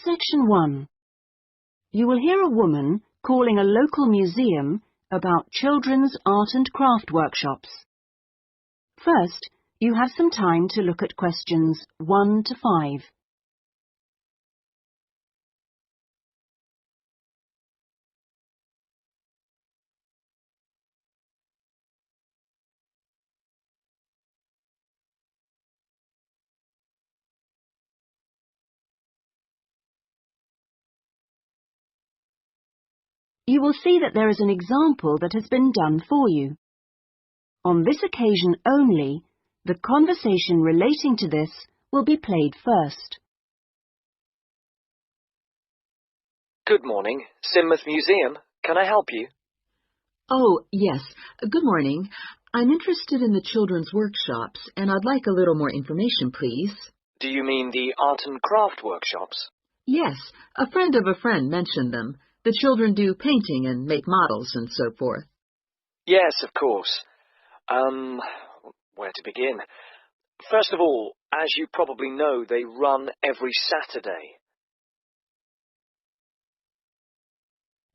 Section 1. You will hear a woman calling a local museum about children's art and craft workshops. First, you have some time to look at questions 1 to 5. You will see that there is an example that has been done for you. On this occasion only, the conversation relating to this will be played first. Good morning, Sidmouth Museum. Can I help you? Oh, yes. Good morning. I'm interested in the children's workshops, and I'd like a little more information, please. Do you mean the art and craft workshops? Yes, a friend of a friend mentioned them. The children do painting and make models and so forth. Yes, of course. Where to begin? First of all, as you probably know, they run every Saturday.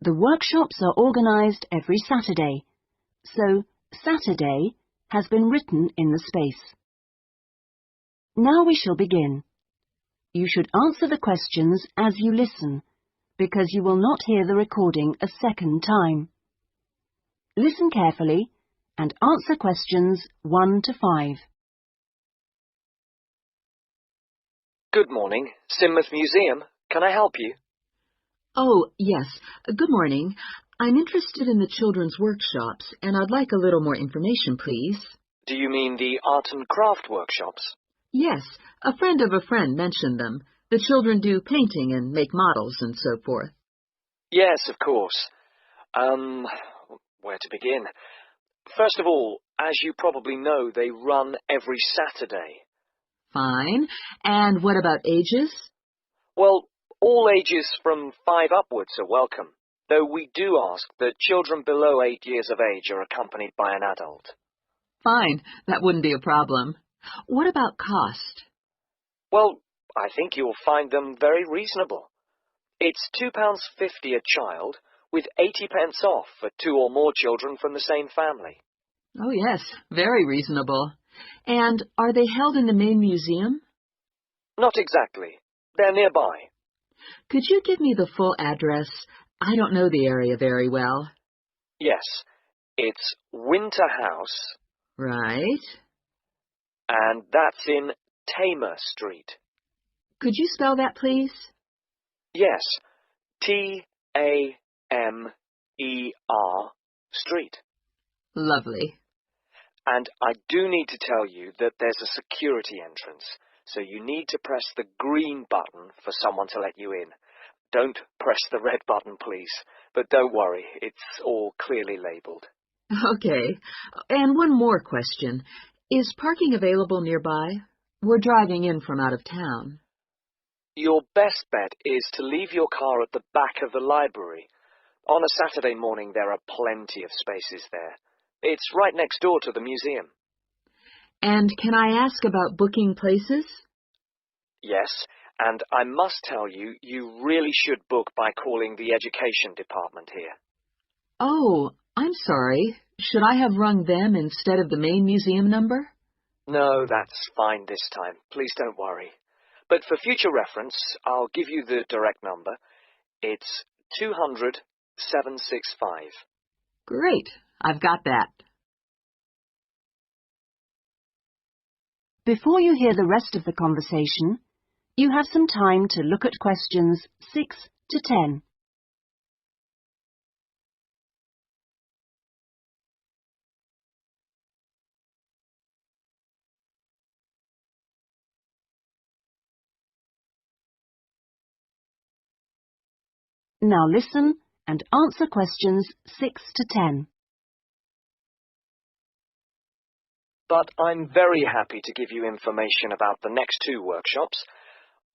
The workshops are organised every Saturday, so Saturday has been written in the space. Now we shall begin. You should answer the questions as you listen, because you will not hear the recording a second time. Listen carefully and answer questions 1 to 5. Good morning, Sidmouth Museum. Can I help you? Oh, yes. Good morning. I'm interested in the children's workshops, and I'd like a little more information, please. Do you mean the art and craft workshops? Yes, a friend of a friend mentioned them. The children do painting and make models and so forth. Yes, of course. Where to begin? First of all, as you probably know, they run every Saturday. Fine. And what about ages? Well, all ages from 5 upwards are welcome, though we do ask that children below 8 years of age are accompanied by an adult. Fine. That wouldn't be a problem. What about cost? Well, I think you'll find them very reasonable. It's £2.50 a child, with 80 pence off for 2 or more children from the same family. Oh, yes. Very reasonable. And are they held in the main museum? Not exactly. They're nearby. Could you give me the full address? I don't know the area very well. Yes, it's Winter House. Right. And that's in TAMER Street. Could you spell that, please? Yes, Tamer Street. Lovely. And I do need to tell you that there's a security entrance, so you need to press the green button for someone to let you in. Don't press the red button, please. But don't worry, it's all clearly labelled. Okay. And one more question. Is parking available nearby? We're driving in from out of town. Your best bet is to leave your car at the back of the library. On a Saturday morning, there are plenty of spaces there. It's right next door to the museum. And can I ask about booking places? Yes, and I must tell you, you really should book by calling the education department here. Oh, I'm sorry. Should I have rung them instead of the main museum number? No, that's fine this time. Please don't worry. But for future reference, I'll give you the direct number. It's 200-765. Great. I've got that. Before you hear the rest of the conversation, you have some time to look at questions 6 to 10. Now listen and answer questions 6 to 10. But I'm very happy to give you information about the next 2 workshops.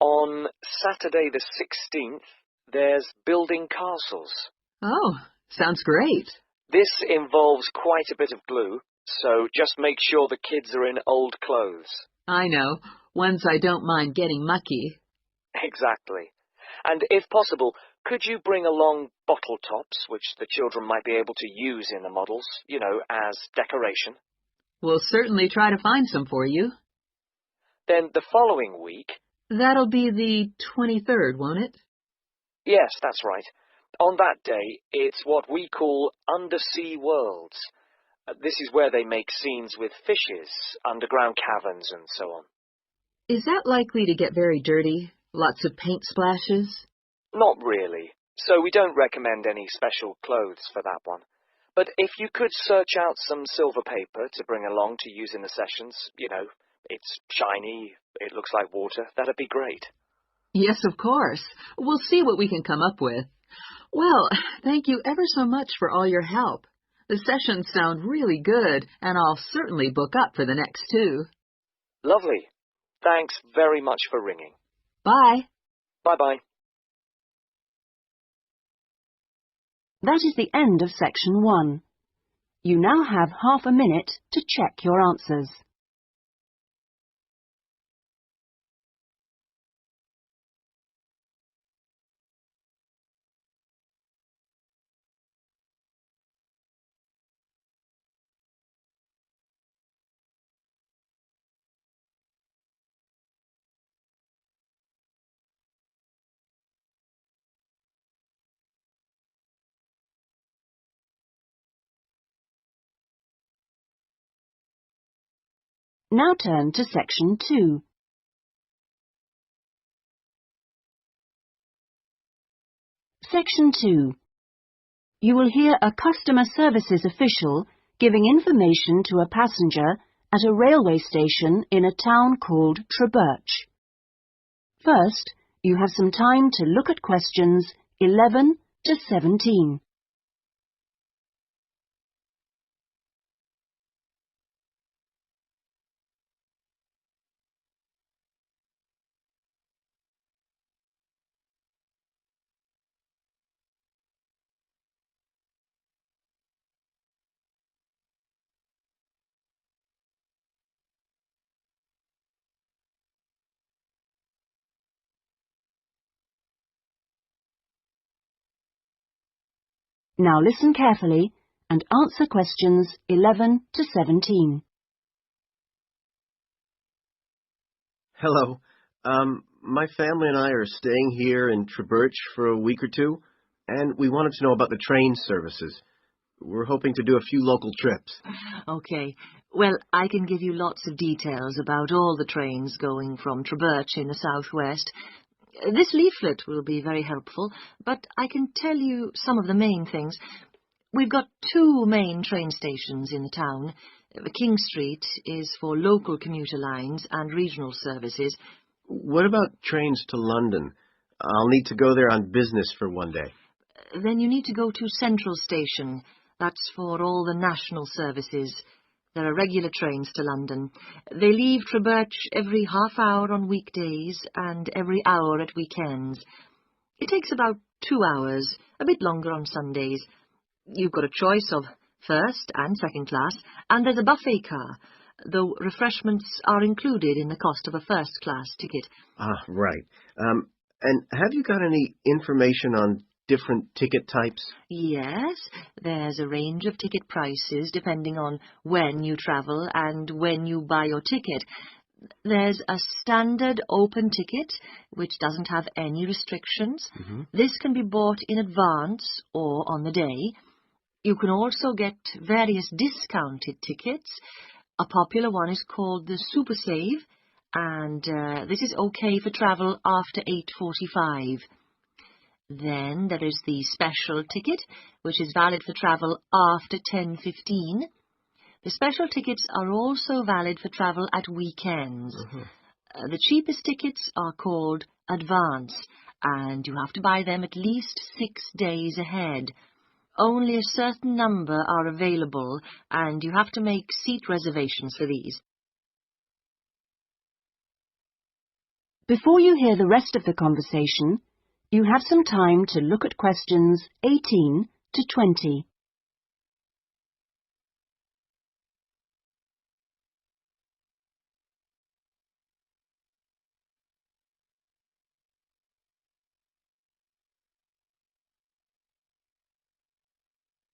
On Saturday the 16th, there's building castles. Oh, sounds great. This involves quite a bit of glue, so just make sure the kids are in old clothes. I know. Ones I don't mind getting mucky. Exactly. And if possible, could you bring along bottle tops, which the children might be able to use in the models, as decoration? We'll certainly try to find some for you. Then the following week... That'll be the 23rd, won't it? Yes, that's right. On that day, it's what we call Undersea Worlds. This is where they make scenes with fishes, underground caverns, and so on. Is that likely to get very dirty? Lots of paint splashes? Not really, so we don't recommend any special clothes for that one. But if you could search out some silver paper to bring along to use in the sessions, it's shiny, it looks like water, that'd be great. Yes, of course. We'll see what we can come up with. Well, thank you ever so much for all your help. The sessions sound really good, and I'll certainly book up for the next 2. Lovely. Thanks very much for ringing. Bye. Bye-bye. That is the end of section 1. You now have half a minute to check your answers. Now turn to section 2. Section 2. You will hear a customer services official giving information to a passenger at a railway station in a town called Trebirch. First, you have some time to look at questions 11 to 17. Now listen carefully and answer questions 11 to 17. Hello. My family and I are staying here in Trebirch for a week or 2, and we wanted to know about the train services. We're hoping to do a few local trips. Okay. Well, I can give you lots of details about all the trains going from Trebirch in the southwest. This leaflet will be very helpful, but I can tell you some of the main things. We've got 2 main train stations in the town. King Street is for local commuter lines and regional services. What about trains to London? I'll need to go there on business for one day. Then you need to go to Central Station. That's for all the national services. There are regular trains to London. They leave Trebirch every half hour on weekdays and every hour at weekends. It takes about 2 hours, a bit longer on Sundays. You've got a choice of first and second class, and there's a buffet car, though refreshments are included in the cost of a first-class ticket. Ah, right. And have you got any information on different ticket types? Yes, there's a range of ticket prices depending on when you travel and when you buy your ticket. There's a standard open ticket, which doesn't have any restrictions. This can be bought in advance or on the day. You can also get various discounted tickets. A popular one is called the Super Save, and this is okay for travel after 8:45. Then there is the special ticket, which is valid for travel after 10:15. The special tickets are also valid for travel at weekends. The cheapest tickets are called advance, and you have to buy them at least 6 days ahead. Only a certain number are available, and you have to make seat reservations for these. Before you hear the rest of the conversation, you have some time to look at questions 18 to 20.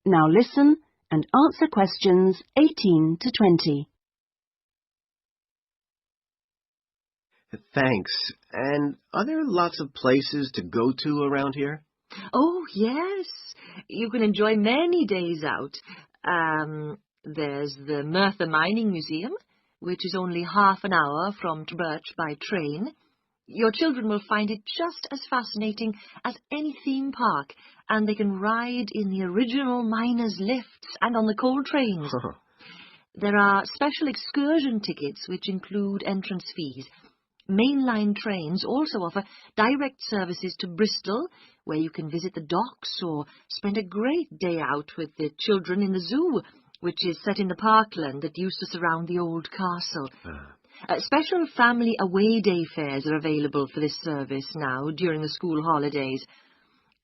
Now listen and answer questions 18 to 20. Thanks. And are there lots of places to go to around here? Oh, yes. You can enjoy many days out. There's the Merthyr Mining Museum, which is only half an hour from Trubirch by train. Your children will find it just as fascinating as any theme park, and they can ride in the original miners' lifts and on the coal trains. There are special excursion tickets which include entrance fees. Mainline trains also offer direct services to Bristol, where you can visit the docks or spend a great day out with the children in the zoo, which is set in the parkland that used to surround the old castle. Special family away day fares are available for this service now during the school holidays.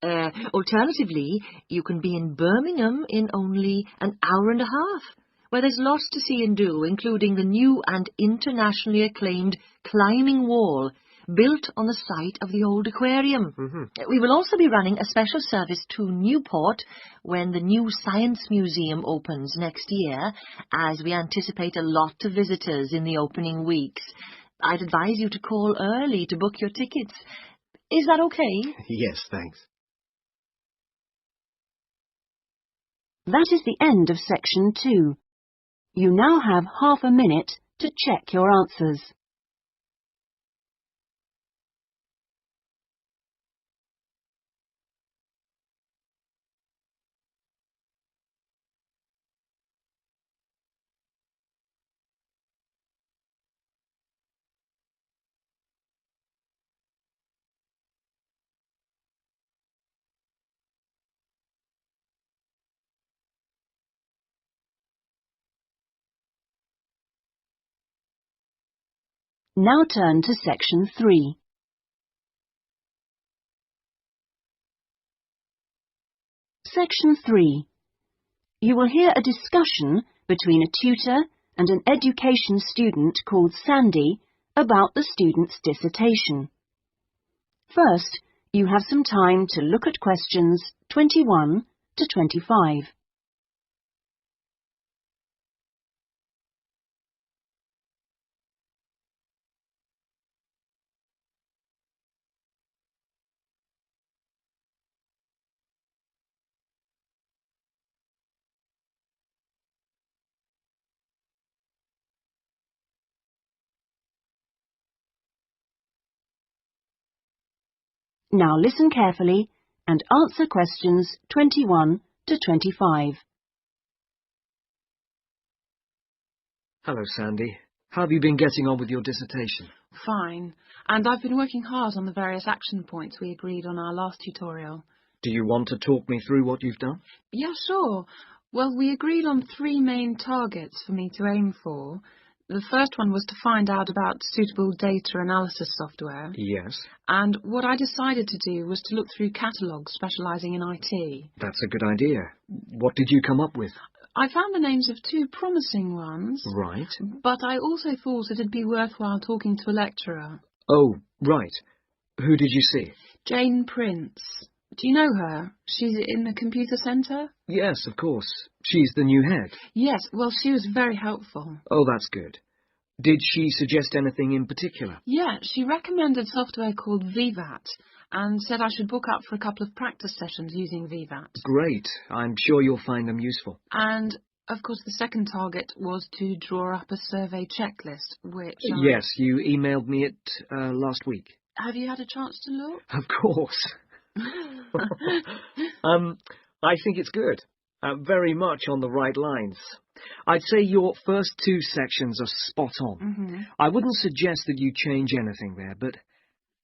Alternatively, you can be in Birmingham in only an hour and a half, where there's lots to see and do, including the new and internationally acclaimed climbing wall built on the site of the old aquarium. We will also be running a special service to Newport when the new Science Museum opens next year, as we anticipate a lot of visitors in the opening weeks. I'd advise you to call early to book your tickets. Is that okay? Yes, thanks. That is the end of section 2. You now have half a minute to check your answers. Now turn to section 3. Section 3. You will hear a discussion between a tutor and an education student called Sandy about the student's dissertation. First, you have some time to look at questions 21 to 25. Now listen carefully and answer questions 21 to 25. Hello, Sandy. How have you been getting on with your dissertation? Fine, and I've been working hard on the various action points we agreed on our last tutorial. Do you want to talk me through what you've done? Yeah, sure. Well, we agreed on 3 main targets for me to aim for. The first one was to find out about suitable data analysis software. Yes. And what I decided to do was to look through catalogues specialising in IT. That's a good idea. What did you come up with? I found the names of 2 promising ones. Right. But I also thought it'd be worthwhile talking to a lecturer. Oh, right. Who did you see? Jane Prince. Do you know her? She's in the computer centre? Yes, of course. She's the new head. Yes, well, she was very helpful. Oh, that's good. Did she suggest anything in particular? Yeah, she recommended software called VVAT and said I should book up for a couple of practice sessions using VVAT. Great. I'm sure you'll find them useful. And, of course, the second target was to draw up a survey checklist, which... Yes, you emailed me it last week. Have you had a chance to look? Of course. I think it's good. Very much on the right lines. I'd say your first 2 sections are spot on. I wouldn't suggest that you change anything there, but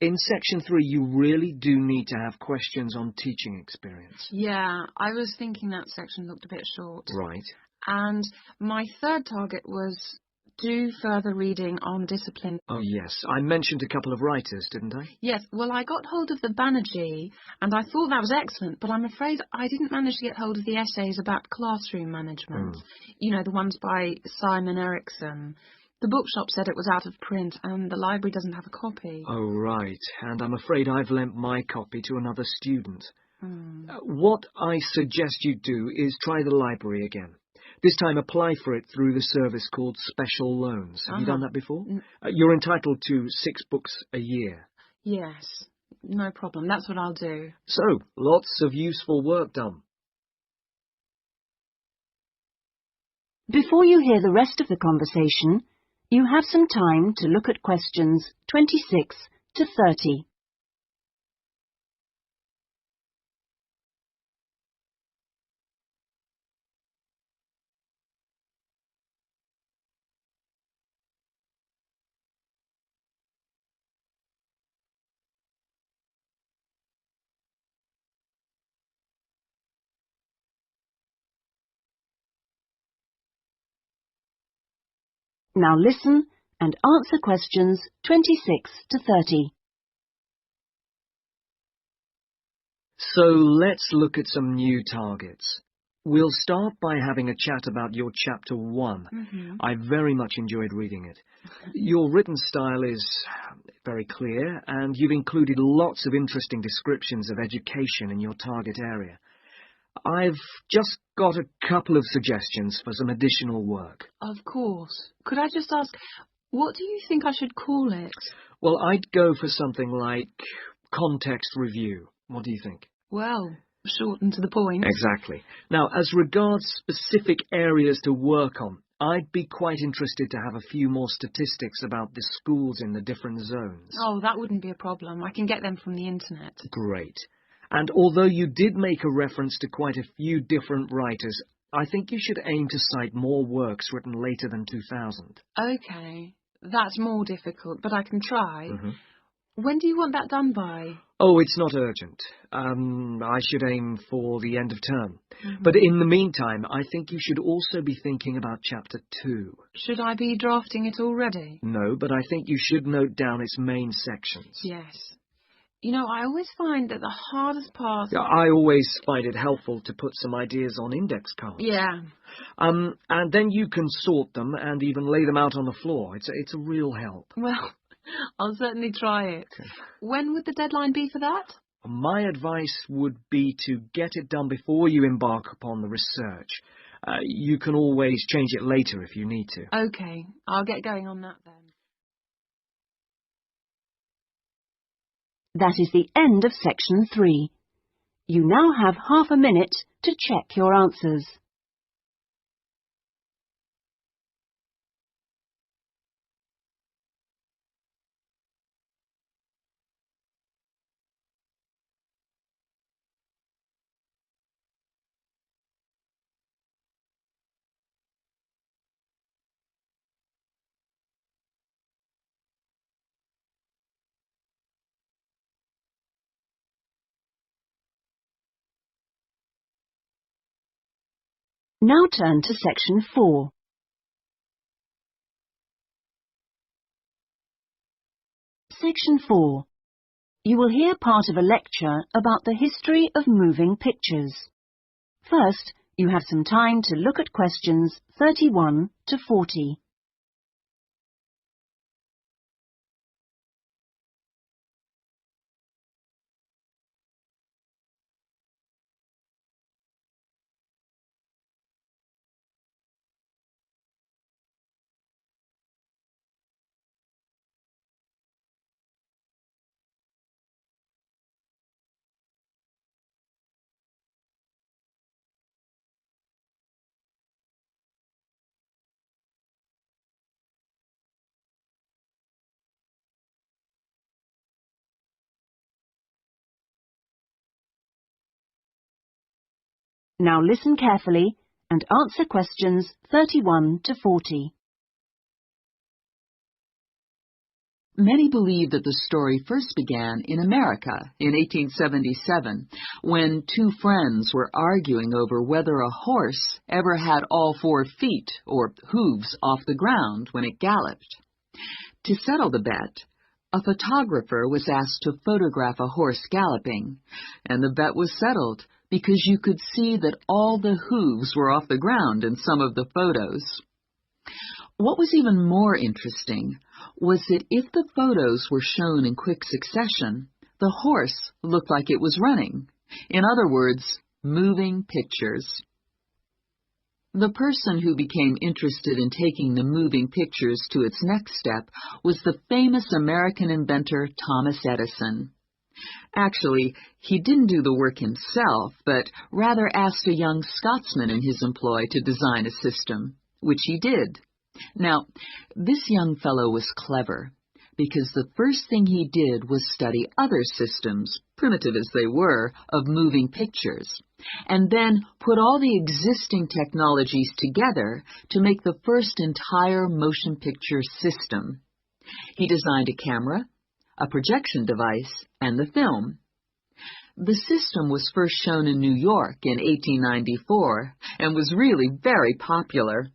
in section 3 you really do need to have questions on teaching experience. Yeah, I was thinking that section looked a bit short. Right. And my third target was do further reading on discipline. Oh, yes. I mentioned a couple of writers, didn't I? Yes, well, I got hold of the Banerjee, and I thought that was excellent, but I'm afraid I didn't manage to get hold of the essays about classroom management. You know, the ones by Simon Erickson. The bookshop said it was out of print, and the library doesn't have a copy. Oh, right. And I'm afraid I've lent my copy to another student. What I suggest you do is try the library again. This time apply for it through the service called Special Loans. Have you done that before? You're entitled to 6 books a year. Yes, no problem. That's what I'll do. So, lots of useful work done. Before you hear the rest of the conversation, you have some time to look at questions 26 to 30. Now listen and answer questions 26 to 30. So let's look at some new targets. We'll start by having a chat about your Chapter 1. I very much enjoyed reading it. Your written style is very clear, and you've included lots of interesting descriptions of education in your target area. I've just got a couple of suggestions for some additional work. Of course. Could I just ask, what do you think I should call it? Well, I'd go for something like context review. What do you think? Well, short and to the point. Exactly. Now, as regards specific areas to work on, I'd be quite interested to have a few more statistics about the schools in the different zones. Oh, that wouldn't be a problem. I can get them from the internet. Great. And although you did make a reference to quite a few different writers, I think you should aim to cite more works written later than 2000. Okay. That's more difficult, but I can try. When do you want that done by? Oh, it's not urgent. I should aim for the end of term. But in the meantime, I think you should also be thinking about Chapter 2. Should I be drafting it already? No, but I think you should note down its main sections. Yes. You know, I always find that the hardest part... I always find it helpful to put some ideas on index cards. Yeah. And then you can sort them and even lay them out on the floor. It's a real help. Well, I'll certainly try it. Okay. When would the deadline be for that? My advice would be to get it done before you embark upon the research. You can always change it later if you need to. Okay, I'll get going on that then. That is the end of section 3. You now have half a minute to check your answers. Now turn to section 4. Section 4. You will hear part of a lecture about the history of moving pictures. First, you have some time to look at questions 31 to 40. Now listen carefully and answer questions 31 to 40. Many believe that the story first began in America in 1877, when 2 friends were arguing over whether a horse ever had all 4 feet, or hooves, off the ground when it galloped. To settle the bet, a photographer was asked to photograph a horse galloping, and the bet was settled because you could see that all the hooves were off the ground in some of the photos. What was even more interesting was that if the photos were shown in quick succession, the horse looked like it was running, In other words, moving pictures. The person who became interested in taking the moving pictures to its next step was the famous American inventor Thomas Edison. Actually, he didn't do the work himself, but rather asked a young Scotsman in his employ to design a system, which he did. Now, this young fellow was clever, because the first thing he did was study other systems, primitive as they were, of moving pictures, and then put all the existing technologies together to make the first entire motion picture system. He designed a camera, a projection device, and the film. The system was first shown in New York in 1894 and was really very popular.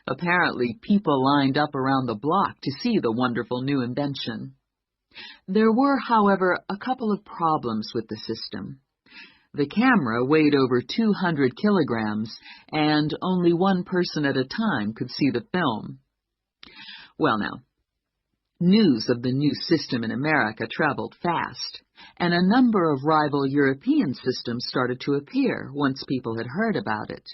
Apparently, people lined up around the block to see the wonderful new invention. There were, however, a couple of problems with the system. The camera weighed over 200 kilograms, and only one person at a time could see the film. Well, now, news of the new system in America traveled fast, and a number of rival European systems started to appear once people had heard about it.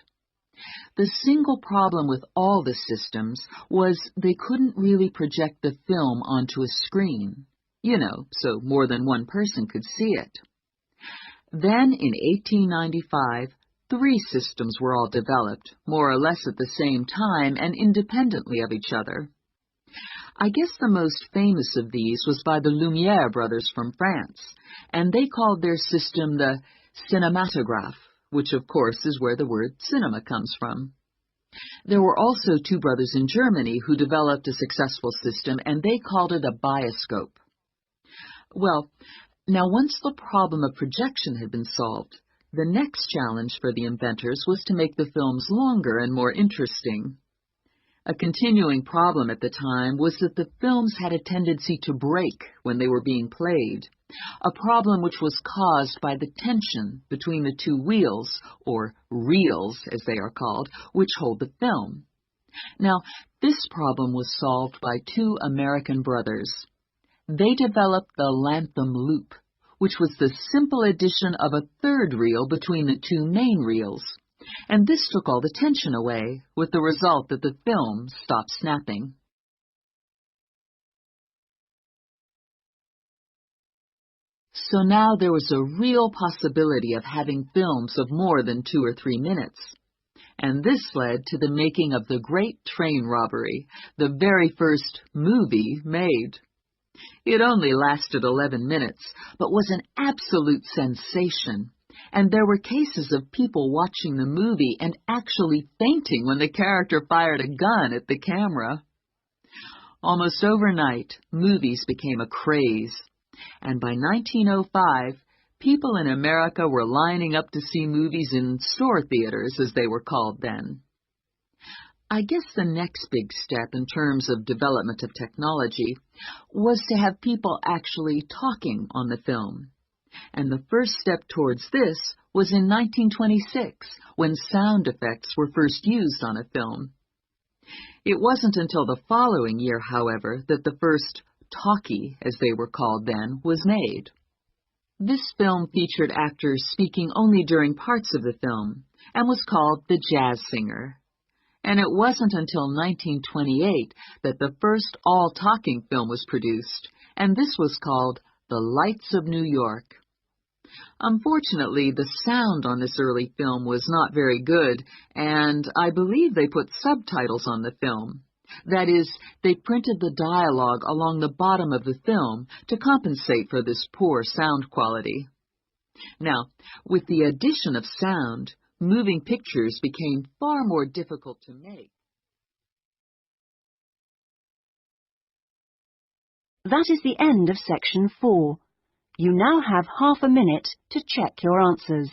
The single problem with all the systems was they couldn't really project the film onto a screen, so more than one person could see it. Then, in 1895, 3 systems were all developed, more or less at the same time and independently of each other. I guess the most famous of these was by the Lumière brothers from France, and they called their system the cinematograph, which of course is where the word cinema comes from. There were also 2 brothers in Germany who developed a successful system, and they called it a bioscope. Well, now once the problem of projection had been solved, the next challenge for the inventors was to make the films longer and more interesting. A continuing problem at the time was that the films had a tendency to break when they were being played, a problem which was caused by the tension between the 2 wheels, or reels as they are called, which hold the film. Now, this problem was solved by 2 American brothers. They developed the Lantham loop, which was the simple addition of a 3rd reel between the 2 main reels. And this took all the tension away, with the result that the film stopped snapping. So now there was a real possibility of having films of more than 2 or 3 minutes. And this led to the making of the Great Train Robbery, the very first movie made. It only lasted 11 minutes, but was an absolute sensation. And there were cases of people watching the movie and actually fainting when the character fired a gun at the camera. Almost overnight, movies became a craze, and by 1905, people in America were lining up to see movies in store theaters, as they were called then. I guess the next big step in terms of development of technology was to have people actually talking on the film. And the first step towards this was in 1926, when sound effects were first used on a film. It wasn't until the following year, however, that the first talkie, as they were called then, was made. This film featured actors speaking only during parts of the film, and was called The Jazz Singer. And it wasn't until 1928 that the first all-talking film was produced, and this was called The Lights of New York. Unfortunately, the sound on this early film was not very good, and I believe they put subtitles on the film. That is, they printed the dialogue along the bottom of the film to compensate for this poor sound quality. Now, with the addition of sound, moving pictures became far more difficult to make. That is the end of section 4. You now have half a minute to check your answers.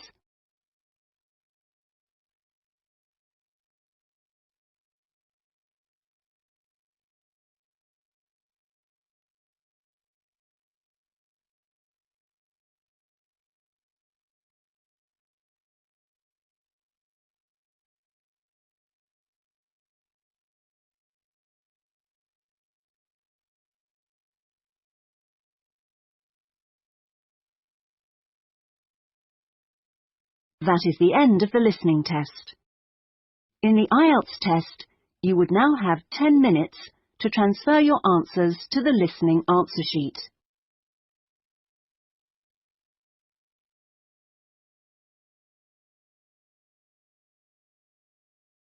That is the end of the listening test. In the Ielts test, you would now have 10 minutes to transfer your answers to the listening answer sheet.